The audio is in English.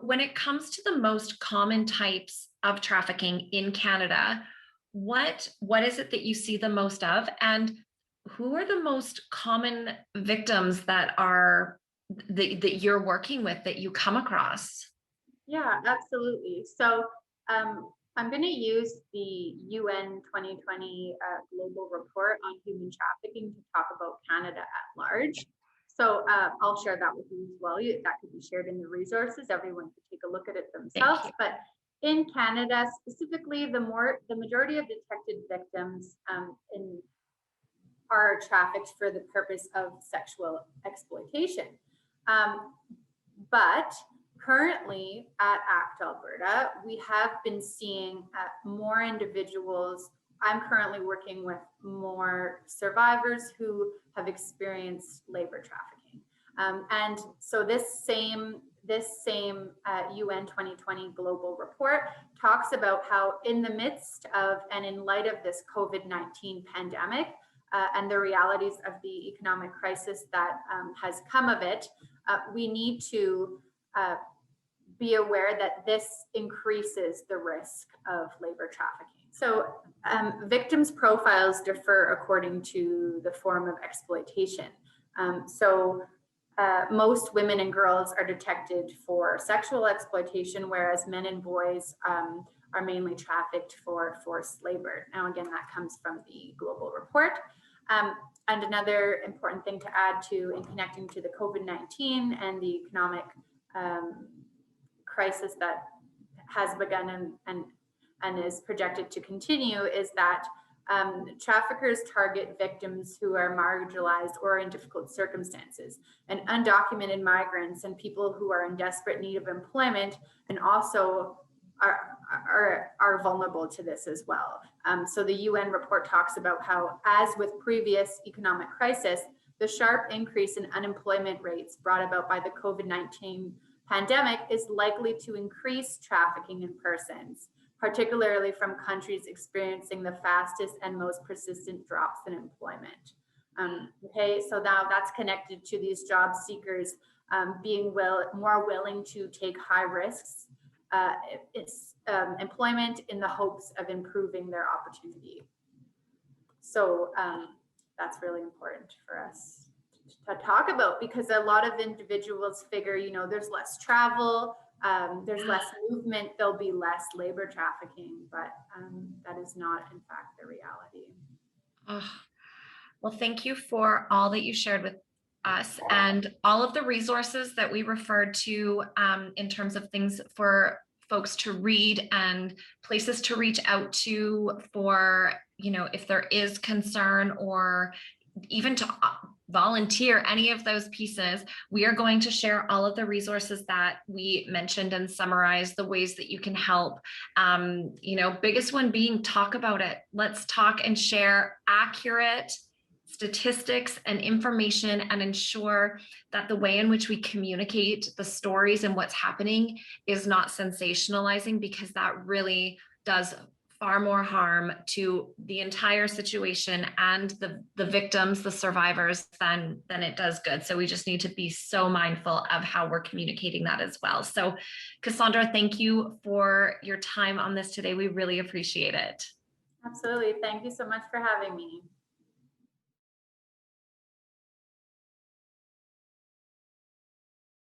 When it comes to the most common types of trafficking in Canada, what is it that you see the most of, and who are the most common victims that you're working with that you come across? Yeah, absolutely. So I'm going to use the UN 2020 global report on human trafficking to talk about Canada at large. So I'll share that with you as well. That could be shared in the resources. Everyone could take a look at it Thank themselves. you. But in Canada, specifically, the majority of detected victims are trafficked for the purpose of sexual exploitation. Um, but currently at ACT Alberta, we have been seeing more individuals. I'm currently working with more survivors who have experienced labor trafficking. And so this same UN 2020 global report talks about how in the midst of and in light of this COVID-19 pandemic and the realities of the economic crisis that has come of it, we need to be aware that this increases the risk of labor trafficking. So victims' profiles differ according to the form of exploitation. Most women and girls are detected for sexual exploitation, whereas men and boys are mainly trafficked for forced labor. Now, again, that comes from the global report. And another important thing to add to in connecting to the COVID-19 and the economic crisis that has begun and is projected to continue is that traffickers target victims who are marginalized or in difficult circumstances, and undocumented migrants and people who are in desperate need of employment and also are vulnerable to this as well. So the UN report talks about how, as with previous economic crisis, the sharp increase in unemployment rates brought about by the COVID-19 pandemic is likely to increase trafficking in persons, particularly from countries experiencing the fastest and most persistent drops in employment. Okay, so now that's connected to these job seekers being more willing to take high risks employment in the hopes of improving their opportunity. So that's really important for us to talk about, because a lot of individuals figure, there's less travel, there's less movement, there'll be less labor trafficking, but that is not in fact the reality. Oh, well, thank you for all that you shared with us and all of the resources that we referred to in terms of things for folks to read and places to reach out to for, if there is concern or even to volunteer any of those pieces. We are going to share all of the resources that we mentioned and summarize the ways that you can help. Biggest one being talk about it. Let's talk and share accurate statistics and information and ensure that the way in which we communicate the stories and what's happening is not sensationalizing, because that really does far more harm to the entire situation and the victims, the survivors, than it does good. So we just need to be so mindful of how we're communicating that as well. So Cassandra, thank you for your time on this today. We really appreciate it. Absolutely. Thank you so much for having me.